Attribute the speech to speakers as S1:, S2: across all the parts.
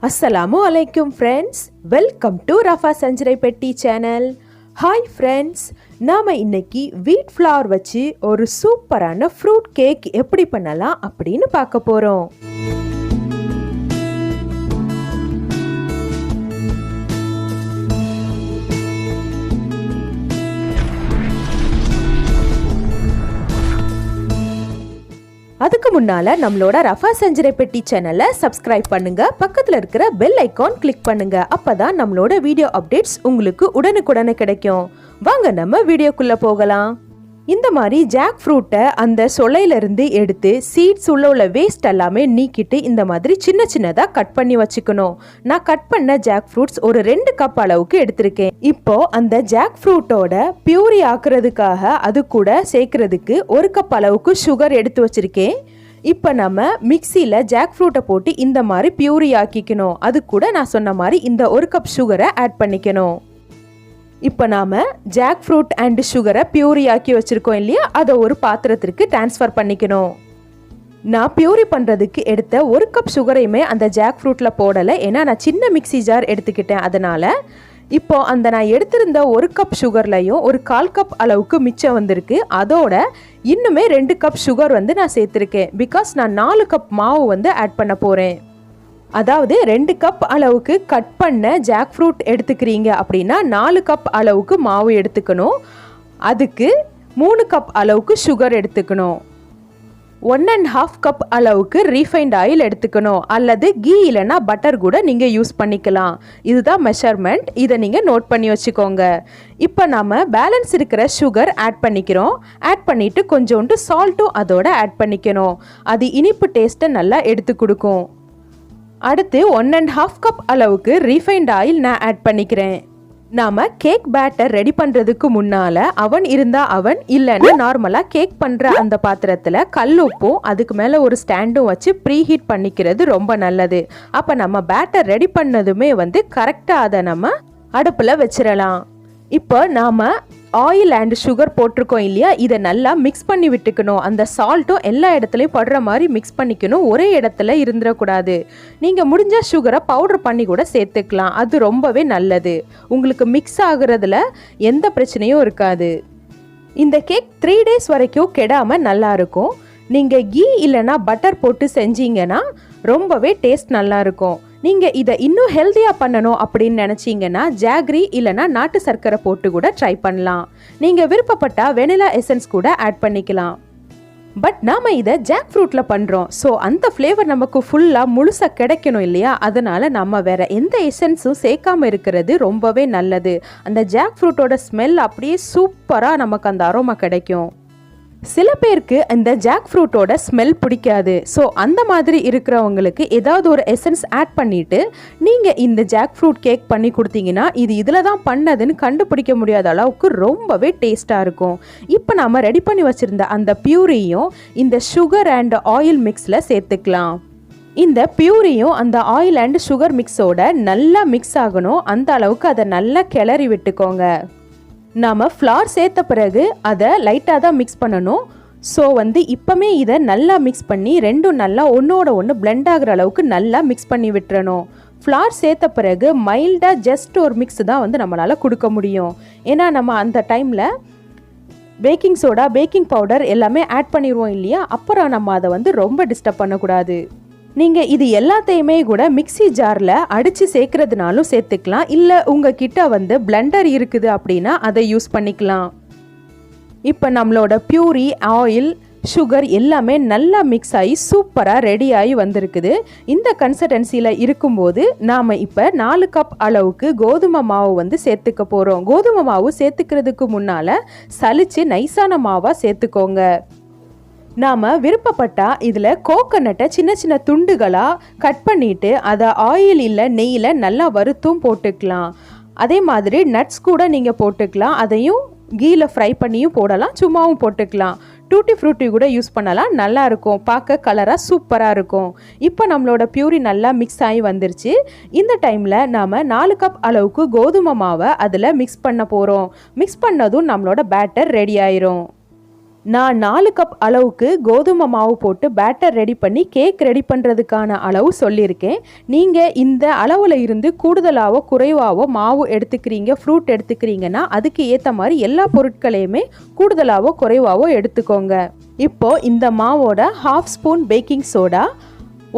S1: Assalamu alaikum friends. Welcome to Rafa's Anjaraipetti channel. Hi friends. நாம இன்னைக்கு wheat flour வச்சு ஒரு சூப்பரான fruit cake எப்படி பண்ணலாம் அப்படினு பார்க்க போறோம். அதுக்கு முன்னால நம்மளோட ரஃபாஸ் அஞ்சரைப்பெட்டி சேனலை சப்ஸ்கிரைப் பண்ணுங்க, பக்கத்துல இருக்கிற பெல் ஐகான் கிளிக் பண்ணுங்க. அப்பதான் நம்மளோட வீடியோ அப்டேட்ஸ் உங்களுக்கு உடனுக்குடனே கிடைக்கும். வாங்க நம்ம வீடியோக்குள்ள போகலாம். இந்த மாதிரி ஜாக் ஃப்ரூட்டை அந்த சொலையிலிருந்து எடுத்து சீட்ஸ் உள்ள வேஸ்ட் எல்லாமே நீக்கிட்டு இந்த மாதிரி சின்ன சின்னதாக கட் பண்ணி வச்சுக்கணும். நான் கட் பண்ண ஜாக் ஃப்ரூட்ஸ் ஒரு 2 கப் அளவுக்கு எடுத்திருக்கேன். இப்போ அந்த ஜாக் ஃப்ரூட்டோட பியூரி ஆக்குறதுக்காக அது கூட சேர்க்கறதுக்கு 1 கப் அளவுக்கு சுகர் எடுத்து வச்சிருக்கேன். இப்போ நம்ம மிக்சியில் ஜாக் ஃப்ரூட்டை போட்டு இந்த மாதிரி பியூரி ஆக்கிக்கணும். அது கூட நான் சொன்ன மாதிரி இந்த 1 கப் சுகரை ஆட் பண்ணிக்கணும். இப்போ நாம் ஜாக் ஃப்ரூட் அண்ட் சுகரை பியூரி ஆக்கி வச்சுருக்கோம் இல்லையா, அதை ஒரு பாத்திரத்திற்கு டிரான்ஸ்ஃபர் பண்ணிக்கணும். நான் பியூரி பண்ணுறதுக்கு எடுத்த 1 கப் சுகரையுமே அந்த ஜாக் ஃப்ரூட்டில் போடலை, ஏன்னா நான் சின்ன மிக்சி ஜார் எடுத்துக்கிட்டேன். அதனால் இப்போ அந்த நான் எடுத்திருந்த 1 கப் சுகர்லையும் ஒரு 1/4 கப் அளவுக்கு மிச்சம் வந்திருக்கு. அதோட இன்னுமே 2 கப் சுகர் நான் சேர்த்துருக்கேன். பிகாஸ் நான் 4 கப் மாவு ஆட் பண்ண போகிறேன். அதாவது 2 கப் அளவுக்கு கட் பண்ண ஜாக் ஃப்ரூட் எடுத்துக்கிறீங்க அப்படின்னா 4 கப் அளவுக்கு மாவு எடுத்துக்கணும். அதுக்கு 3 கப் அளவுக்கு சுகர் எடுத்துக்கணும். 1.5 கப் அளவுக்கு ரீஃபைண்ட் ஆயில் எடுத்துக்கணும். அல்லது கீ இல்லைன்னா பட்டர் கூட நீங்கள் யூஸ் பண்ணிக்கலாம். இதுதான் மெஷர்மெண்ட். இதை நீங்கள் நோட் பண்ணி வச்சுக்கோங்க. இப்போ நம்ம பேலன்ஸ் இருக்கிற சுகர் ஆட் பண்ணிக்கிறோம். ஆட் பண்ணிவிட்டு கொஞ்சோண்டு சால்ட்டும் அதோட ஆட் பண்ணிக்கணும். அது இனிப்பு டேஸ்ட்டை நல்லா எடுத்து கொடுக்கும். அடுத்து 1.5 கப் அளவுக்கு ரீஃபைண்ட் ஆயில் நான் ஆட் பண்ணிக்கிறேன். நாம் கேக் பேட்டர் ரெடி பண்ணுறதுக்கு முன்னால் அவன் இருந்தால் அவன், இல்லைன்னா நார்மலாக கேக் பண்ணுற அந்த பாத்திரத்தில் கல்லுப்பும் அதுக்கு மேலே ஒரு ஸ்டாண்டும் வச்சு ப்ரீ ஹீட் பண்ணிக்கிறது ரொம்ப நல்லது. அப்போ நம்ம பேட்டர் ரெடி பண்ணதுமே கரெக்டாக அதை நம்ம அடுப்பில் வச்சிடலாம். இப்போ நாம் ஆயில் அண்ட் சுகர் போட்டிருக்கோம் இல்லையா, இதை நல்லா மிக்ஸ் பண்ணி விட்டுக்கணும். அந்த சால்ட்டும் எல்லா இடத்துலையும் படுற மாதிரி மிக்ஸ் பண்ணிக்கணும். ஒரே இடத்துல இருந்துடக்கூடாது. நீங்கள் முடிஞ்ச சுகரை பவுடர் பண்ணி கூட சேர்த்துக்கலாம். அது ரொம்பவே நல்லது. உங்களுக்கு மிக்ஸ் ஆகுறதுல எந்த பிரச்சனையும் இருக்காது. இந்த கேக் 3 days வரைக்கும் கெடாமல் நல்லா இருக்கும். நீங்கள் கீ இல்லைன்னா பட்டர் போட்டு செஞ்சீங்கன்னா ரொம்பவே டேஸ்ட் நல்லா இருக்கும். நீங்கள் இதை இன்னும் ஹெல்த்தியாக பண்ணணும் அப்படின்னு நினச்சிங்கன்னா ஜாக்ரி இல்லைனா நாட்டு சர்க்கரை போட்டு கூட ட்ரை பண்ணலாம். நீங்கள் விருப்பப்பட்டால் வெனிலா எசன்ஸ் கூட ஆட் பண்ணிக்கலாம். பட் நாம் இதை ஜாக் ஃப்ரூட்டில் பண்ணுறோம். ஸோ அந்த ஃப்ளேவர் நமக்கு ஃபுல்லாக முழுசாக கிடைக்கணும் இல்லையா, அதனால் நம்ம வேறு எந்த எசன்ஸும் சேர்க்காமல் இருக்கிறது ரொம்பவே நல்லது. அந்த ஜாக் ஃப்ரூட்டோட ஸ்மெல் அப்படியே சூப்பராக நமக்கு அந்த அரோமா கிடைக்கும். சில பேருக்கு இந்த ஜாக் ஃப்ரூட்டோட ஸ்மெல் பிடிக்காது. ஸோ அந்த மாதிரி இருக்கிறவங்களுக்கு ஏதாவது ஒரு எசன்ஸ் ஆட் பண்ணிவிட்டு நீங்கள் இந்த ஜாக் ஃப்ரூட் கேக் பண்ணி கொடுத்தீங்கன்னா இது இதில் தான் பண்ணதுன்னு கண்டுபிடிக்க முடியாத அளவுக்கு ரொம்பவே டேஸ்ட்டாக இருக்கும். இப்போ நாம் ரெடி பண்ணி வச்சுருந்த அந்த பியூரியும் இந்த சுகர் அண்ட் ஆயில் மிக்ஸில் சேர்த்துக்கலாம். இந்த பியூரியும் அந்த ஆயில் அண்ட் சுகர் மிக்ஸோட நல்லா மிக்ஸ் ஆகணும். அந்த அளவுக்கு அதை நல்லா கிளறி விட்டுக்கோங்க. நாம் ஃப்ளார் சேர்த்த பிறகு அதை லைட்டாக தான் மிக்ஸ் பண்ணணும். ஸோ இப்போமே இதை நல்லா மிக்ஸ் பண்ணி ரெண்டும் நல்லா ஒன்றோட ஒன்று பிளெண்ட் ஆகிற அளவுக்கு நல்லா மிக்ஸ் பண்ணி விட்டுறணும். ஃப்ளார் சேர்த்த பிறகு மைல்டாக ஜஸ்ட் ஒரு மிக்ஸ் தான் நம்மளால் கொடுக்க முடியும். ஏன்னா நம்ம அந்த டைமில் பேக்கிங் சோடா, பேக்கிங் பவுடர் எல்லாமே ஆட் பண்ணிடுவோம் இல்லையா, அப்புறம் நம்ம அதை ரொம்ப டிஸ்டர்ப் பண்ணக்கூடாது. நீங்கள் இது எல்லாத்தையுமே கூட மிக்சி ஜாரில் அடித்து சேர்க்கறதுனாலும் சேர்த்துக்கலாம். இல்லை உங்ககிட்ட பிளெண்டர் இருக்குது அப்படின்னா அதை யூஸ் பண்ணிக்கலாம். இப்போ நம்மளோட பியூரி, ஆயில், சுகர் எல்லாமே நல்லா மிக்ஸ் ஆகி சூப்பராக ரெடி ஆகி வந்திருக்குது. இந்த கன்சிஸ்டன்சியில் இருக்கும்போது நாம் இப்போ 4 கப் அளவுக்கு கோதுமை மாவு சேர்த்துக்க போகிறோம். கோதுமை மாவு சேர்த்துக்கிறதுக்கு முன்னால் சலிச்சு நைஸான மாவாக சேர்த்துக்கோங்க. நாம் விருப்பப்பட்டால் இதில் கோகனட்டை சின்ன சின்ன துண்டுகளாக கட் பண்ணிவிட்டு அதை ஆயில் இல்லை நெய்யில் நல்லா வறுத்தும் போட்டுக்கலாம். அதே மாதிரி நட்ஸ் கூட நீங்கள் போட்டுக்கலாம். அதையும் கீயில் ஃப்ரை பண்ணியும் போடலாம், சும்மாவும் போட்டுக்கலாம். டூட்டி ஃப்ரூட்டி கூட யூஸ் பண்ணலாம். நல்லாயிருக்கும், பார்க்க கலராக சூப்பராக இருக்கும். இப்போ நம்மளோட பியூரி நல்லா மிக்ஸ் ஆகி வந்துருச்சு. இந்த டைமில் நாம் 4 கப் அளவுக்கு கோதுமை மாவை அதில் மிக்ஸ் பண்ண போகிறோம். மிக்ஸ் பண்ணதும் நம்மளோட பேட்டர் ரெடி ஆயிரும். நான் 4 கப் அளவுக்கு கோதுமை மாவு போட்டு பேட்டர் ரெடி பண்ணி கேக் ரெடி பண்ணுறதுக்கான அளவு சொல்லியிருக்கேன். நீங்கள் இந்த அளவில் இருந்து கூடுதலாகவோ குறைவாகவோ மாவு எடுத்துக்கிறீங்க, ஃப்ரூட் எடுத்துக்கிறீங்கன்னா அதுக்கு ஏற்ற மாதிரி எல்லா பொருட்களையுமே கூடுதலாகவோ குறைவாகவோ எடுத்துக்கோங்க. இப்போது இந்த மாவோட 1/2 spoon baking soda,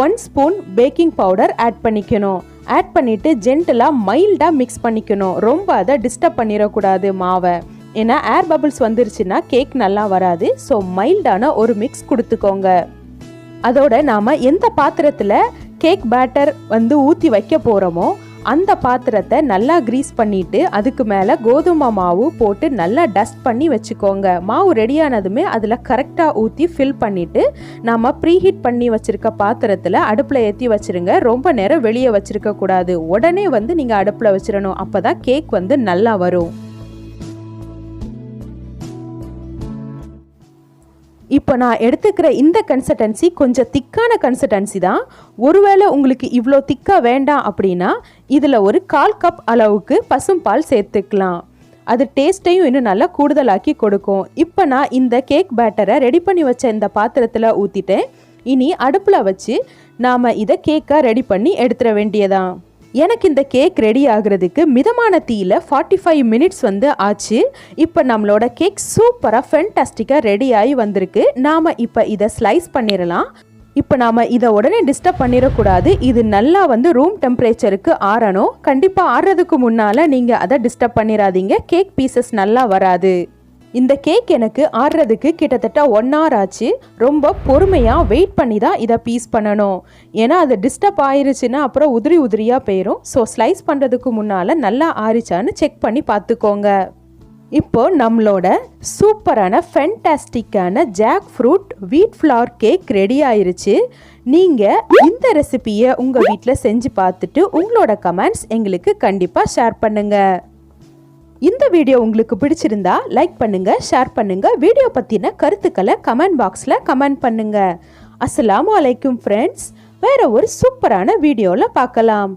S1: 1 spoon baking powder add பண்ணிக்கணும். ஆட் பண்ணிவிட்டு ஜென்டலாக மைல்டாக மிக்ஸ் பண்ணிக்கணும். ரொம்ப அதை டிஸ்டர்ப் பண்ணிடக்கூடாது மாவை. ஏன்னா ஏர் பபிள்ஸ் வந்துருச்சுன்னா கேக் நல்லா வராது. ஸோ மைல்டான ஒரு மிக்ஸ் கொடுத்துக்கோங்க. அதோட நாம் எந்த பாத்திரத்தில் கேக் பேட்டர் ஊற்றி வைக்க போகிறோமோ அந்த பாத்திரத்தை நல்லா க்ரீஸ் பண்ணிவிட்டு அதுக்கு மேலே கோதுமை மாவு போட்டு நல்லா டஸ்ட் பண்ணி வச்சுக்கோங்க. மாவு ரெடியானதுமே அதில் கரெக்டாக ஊற்றி ஃபில் பண்ணிவிட்டு நாம் ப்ரீஹீட் பண்ணி வச்சுருக்க பாத்திரத்தில் அடுப்பில் ஏற்றி வச்சுருங்க. ரொம்ப நேரம் வெளியே வச்சுருக்கக்கூடாது. உடனே நீங்கள் அடுப்பில் வச்சிடணும். அப்போ தான் கேக் நல்லா வரும். இப்போ நான் எடுத்துக்கிற இந்த கன்சிஸ்டன்சி கொஞ்சம் திக்கான கன்சிஸ்டன்சி தான். ஒருவேளை உங்களுக்கு இவ்வளோ திக்காக வேண்டாம் அப்படின்னா இதில் ஒரு 1/4 கப் அளவுக்கு பசும்பால் சேர்த்துக்கலாம். அது டேஸ்ட்டையும் இன்னும் நல்லா கூடுதலாக்கி கொடுக்கும். இப்போ நான் இந்த கேக் பேட்டரை ரெடி பண்ணி வச்ச இந்த பாத்திரத்தில் ஊற்றிட்டேன். இனி அடுப்பில் வச்சு நாம் இதை கேக்காக ரெடி பண்ணி எடுத்துட வேண்டியதான். எனக்கு இந்த கேக் ரெடி ஆகுறதுக்கு மிதமான தீயில் 45 மினிட்ஸ் ஆச்சு. இப்போ நம்மளோட கேக் சூப்பராக ஃபென்டாஸ்டிக்காக ரெடி ஆகி வந்திருக்கு. நாம் இப்போ இதை ஸ்லைஸ் பண்ணிடலாம். இப்போ நாம் இதை உடனே டிஸ்டர்ப் பண்ணிடக்கூடாது. இது நல்லா ரூம் டெம்பரேச்சருக்கு ஆறணும். கண்டிப்பாக ஆறுறதுக்கு முன்னால் நீங்கள் அதை டிஸ்டர்ப் பண்ணிடாதீங்க. கேக் பீசஸ் நல்லா வராது. இந்த கேக் எனக்கு ஆடுறதுக்கு கிட்டத்தட்ட 1 hour ஆச்சு. ரொம்ப பொறுமையாக வெயிட் பண்ணி தான் இதை பீஸ் பண்ணணும். ஏன்னா அது டிஸ்டர்ப் ஆயிருச்சுன்னா அப்புறம் உதிரியாக போயிடும். ஸோ ஸ்லைஸ் பண்ணுறதுக்கு முன்னால் நல்லா ஆறிச்சான்னு செக் பண்ணி பார்த்துக்கோங்க. இப்போ நம்மளோட சூப்பரான ஃபென்டாஸ்டிக்கான ஜாக் ஃப்ரூட் வீட் ஃப்ளவர் கேக் ரெடி ஆயிருச்சு. நீங்கள் இந்த ரெசிபியை உங்கள் வீட்டில் செஞ்சு பார்த்துட்டு உங்களோட கமெண்ட்ஸ் எங்களுக்கு கண்டிப்பாக ஷேர் பண்ணுங்கள். இந்த வீடியோ உங்களுக்கு பிடிச்சிருந்தா லைக் பண்ணுங்க, ஷேர் பண்ணுங்க. வீடியோ பத்தின கருத்துக்களை கமெண்ட் பாக்ஸ்ல கமெண்ட் பண்ணுங்க. அஸ்ஸலாமு அலைக்கும் ஃப்ரெண்ட்ஸ். வேற ஒரு சூப்பரான வீடியோல பார்க்கலாம்.